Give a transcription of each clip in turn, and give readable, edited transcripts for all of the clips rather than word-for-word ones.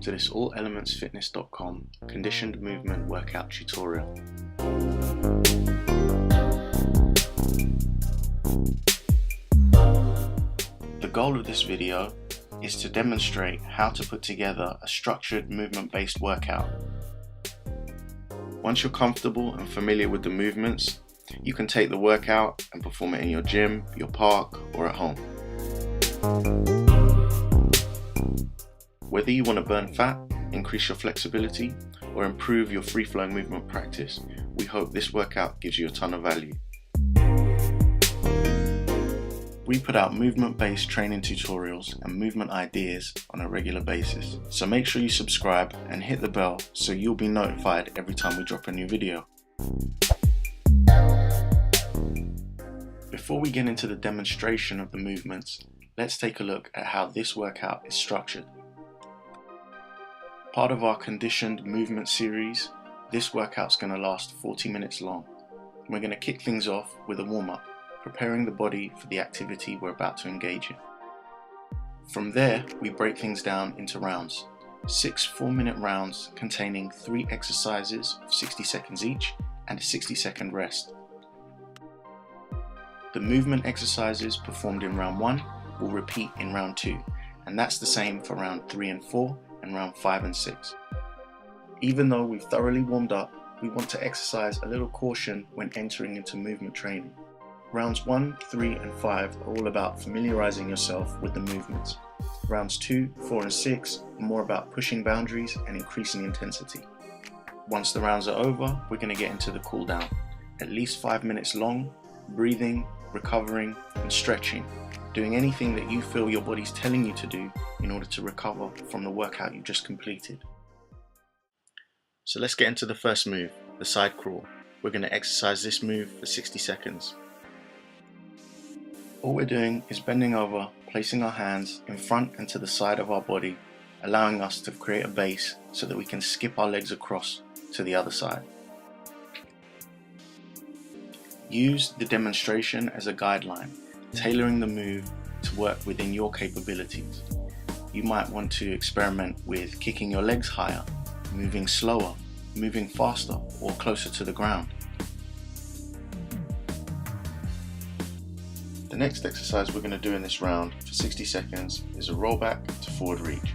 to this allelementsfitness.com conditioned movement workout tutorial. The goal of this video is to demonstrate how to put together a structured movement-based workout. Once you're comfortable and familiar with the movements, you can take the workout and perform it in your gym, your park, or at home. Whether you want to burn fat, increase your flexibility, or improve your free-flowing movement practice, we hope this workout gives you a ton of value. We put out movement-based training tutorials and movement ideas on a regular basis, so make sure you subscribe and hit the bell so you'll be notified every time we drop a new video. Before we get into the demonstration of the movements, let's take a look at how this workout is structured. Part of our conditioned movement series, this workout's going to last 40 minutes long. We're going to kick things off with a warm-up, preparing the body for the activity we're about to engage in. From there, we break things down into rounds. 6 4-minute rounds containing 3 exercises of 60 seconds each and a 60-second rest. The movement exercises performed in round 1 will repeat in round 2, and that's the same for round 3 and 4 and round 5 and 6. Even though we've thoroughly warmed up, we want to exercise a little caution when entering into movement training. Rounds 1, 3 and 5 are all about familiarizing yourself with the movements. Rounds 2, 4 and 6 are more about pushing boundaries and increasing intensity. Once the rounds are over, we're going to get into the cool down. At least 5 minutes long, breathing, recovering and stretching. Doing anything that you feel your body's telling you to do in order to recover from the workout you just completed. So let's get into the first move, the side crawl. We're going to exercise this move for 60 seconds. All we're doing is bending over, placing our hands in front and to the side of our body, allowing us to create a base so that we can skip our legs across to the other side. Use the demonstration as a guideline, tailoring the move to work within your capabilities. You might want to experiment with kicking your legs higher, moving slower, moving faster or closer to the ground. The next exercise we're going to do in this round for 60 seconds is a roll back to forward reach.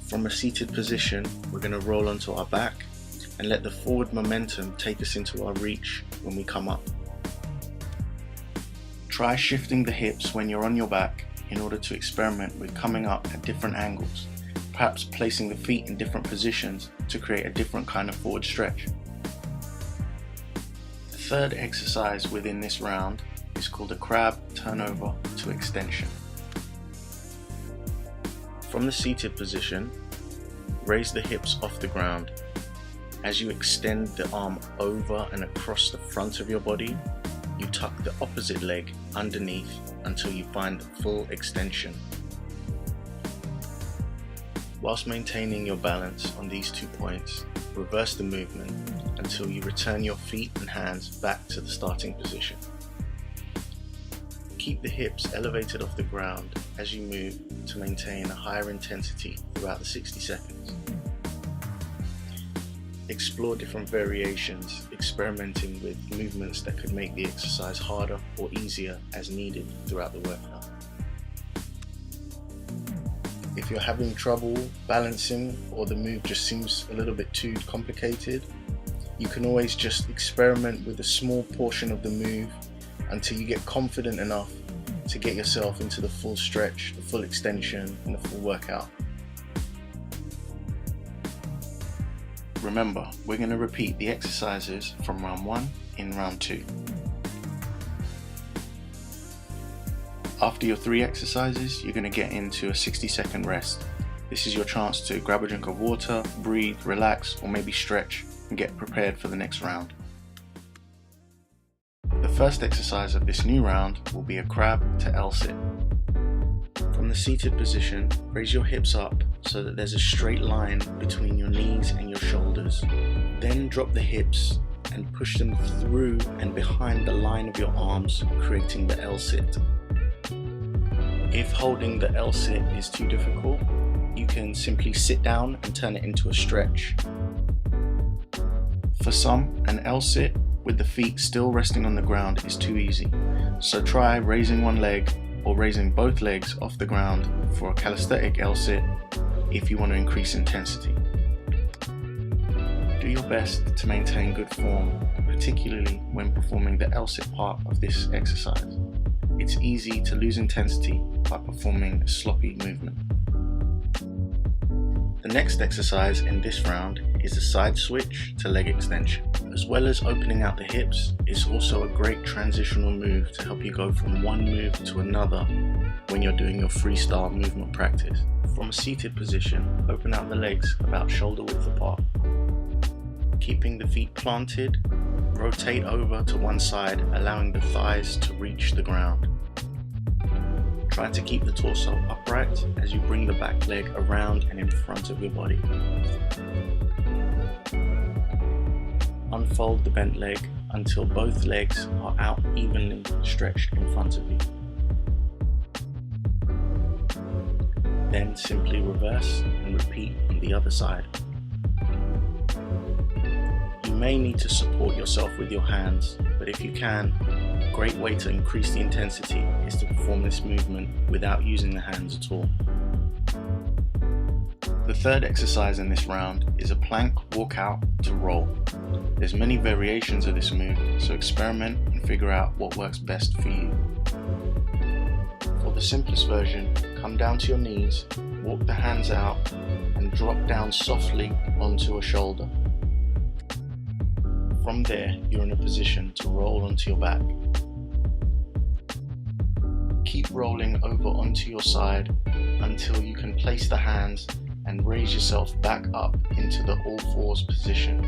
From a seated position, we're going to roll onto our back and let the forward momentum take us into our reach when we come up. Try shifting the hips when you're on your back in order to experiment with coming up at different angles, perhaps placing the feet in different positions to create a different kind of forward stretch. The third exercise within this round is called a crab turnover to extension. From the seated position, raise the hips off the ground. As you extend the arm over and across the front of your body, you tuck the opposite leg underneath until you find full extension. Whilst maintaining your balance on these 2 points, reverse the movement until you return your feet and hands back to the starting position. Keep the hips elevated off the ground as you move to maintain a higher intensity throughout the 60 seconds. Explore different variations, experimenting with movements that could make the exercise harder or easier as needed throughout the workout. If you're having trouble balancing or the move just seems a little bit too complicated, you can always just experiment with a small portion of the move until you get confident enough to get yourself into the full stretch, the full extension and the full workout. Remember, we're going to repeat the exercises from round 1 in round 2. After your 3 exercises, you're going to get into a 60-second rest. This is your chance to grab a drink of water, breathe, relax, or maybe stretch and get prepared for the next round. The first exercise of this new round will be a crab to L-sit. From the seated position, raise your hips up so that there's a straight line between your knees and your shoulders. Then drop the hips and push them through and behind the line of your arms, creating the L-sit. If holding the L-sit is too difficult, you can simply sit down and turn it into a stretch. For some, an L-sit with the feet still resting on the ground is too easy, so try raising one leg or raising both legs off the ground for a calisthenic L-sit if you want to increase intensity. Do your best to maintain good form, particularly when performing the L-sit part of this exercise. It's easy to lose intensity by performing a sloppy movement. The next exercise in this round is a side switch to leg extension. As well as opening out the hips, it's also a great transitional move to help you go from one move to another when you're doing your freestyle movement practice. From a seated position, open out the legs about shoulder width apart. Keeping the feet planted, rotate over to one side, allowing the thighs to reach the ground. Try to keep the torso upright as you bring the back leg around and in front of your body. Unfold the bent leg until both legs are out evenly stretched in front of you. Then simply reverse and repeat on the other side. You may need to support yourself with your hands, but if you can, a great way to increase the intensity is to perform this movement without using the hands at all. The third exercise in this round is a plank walk out to roll. There's many variations of this move, so experiment and figure out what works best for you. For the simplest version, come down to your knees, walk the hands out and drop down softly onto a shoulder. From there, you're in a position to roll onto your back. Keep rolling over onto your side until you can place the hands and raise yourself back up into the all fours position.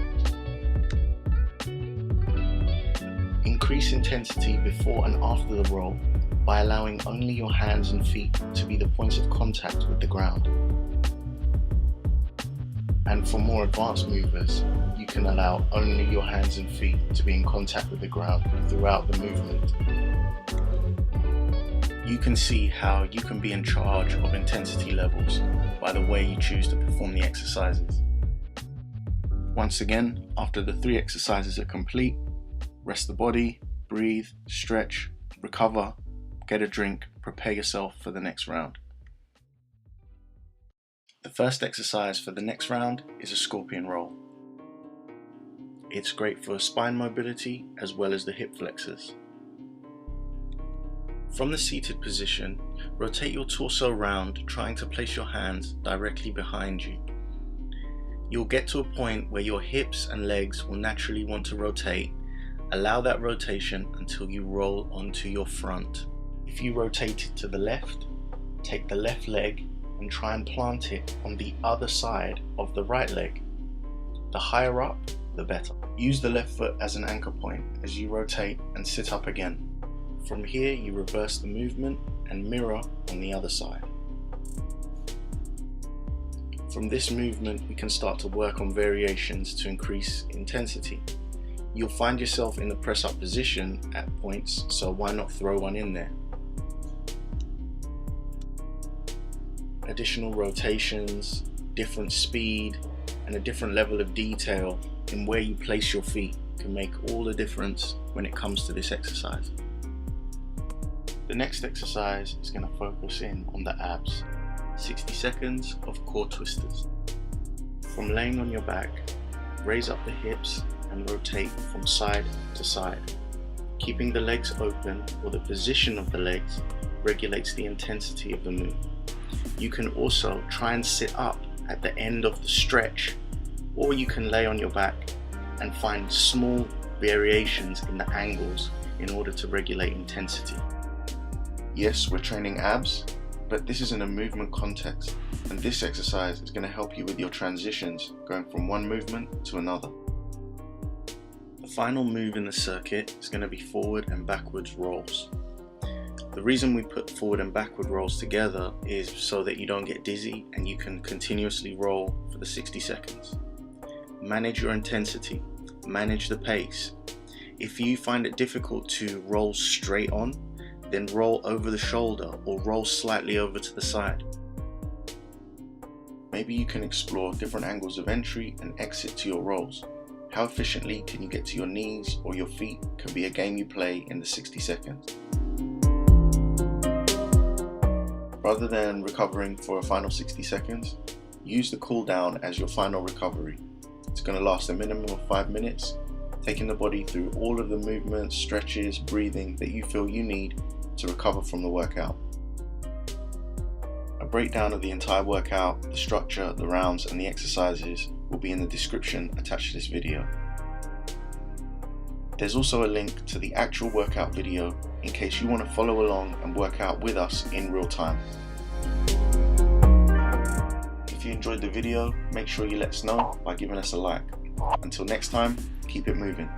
Increase intensity before and after the roll by allowing only your hands and feet to be the points of contact with the ground. And for more advanced movers, you can allow only your hands and feet to be in contact with the ground throughout the movement. You can see how you can be in charge of intensity levels by the way you choose to perform the exercises. Once again, after the 3 exercises are complete, rest the body, breathe, stretch, recover, get a drink, prepare yourself for the next round. The first exercise for the next round is a scorpion roll. It's great for spine mobility as well as the hip flexors. From the seated position, rotate your torso round, trying to place your hands directly behind you. You'll get to a point where your hips and legs will naturally want to rotate. Allow that rotation until you roll onto your front. If you rotate it to the left, take the left leg and try and plant it on the other side of the right leg. The higher up, the better. Use the left foot as an anchor point as you rotate and sit up again. From here, you reverse the movement and mirror on the other side. From this movement, we can start to work on variations to increase intensity. You'll find yourself in the press up position at points, so why not throw one in there? Additional rotations, different speed, and a different level of detail in where you place your feet can make all the difference when it comes to this exercise. The next exercise is going to focus in on the abs. 60 seconds of core twisters. From laying on your back, raise up the hips and rotate from side to side. Keeping the legs open or the position of the legs regulates the intensity of the move. You can also try and sit up at the end of the stretch, or you can lay on your back and find small variations in the angles in order to regulate intensity. Yes, we're training abs, but this is in a movement context, and this exercise is going to help you with your transitions going from one movement to another. The final move in the circuit is going to be forward and backwards rolls. The reason we put forward and backward rolls together is so that you don't get dizzy and you can continuously roll for the 60 seconds. Manage your intensity, manage the pace. If you find it difficult to roll straight on, then roll over the shoulder or roll slightly over to the side. Maybe you can explore different angles of entry and exit to your rolls. How efficiently can you get to your knees or your feet can be a game you play in the 60 seconds. Rather than recovering for a final 60 seconds, use the cool down as your final recovery. It's going to last a minimum of 5 minutes, taking the body through all of the movements, stretches, breathing that you feel you need to recover from the workout. A breakdown of the entire workout, the structure, the rounds and the exercises will be in the description attached to this video. There's also a link to the actual workout video in case you want to follow along and work out with us in real time. If you enjoyed the video, make sure you let us know by giving us a like. Until next time, keep it moving.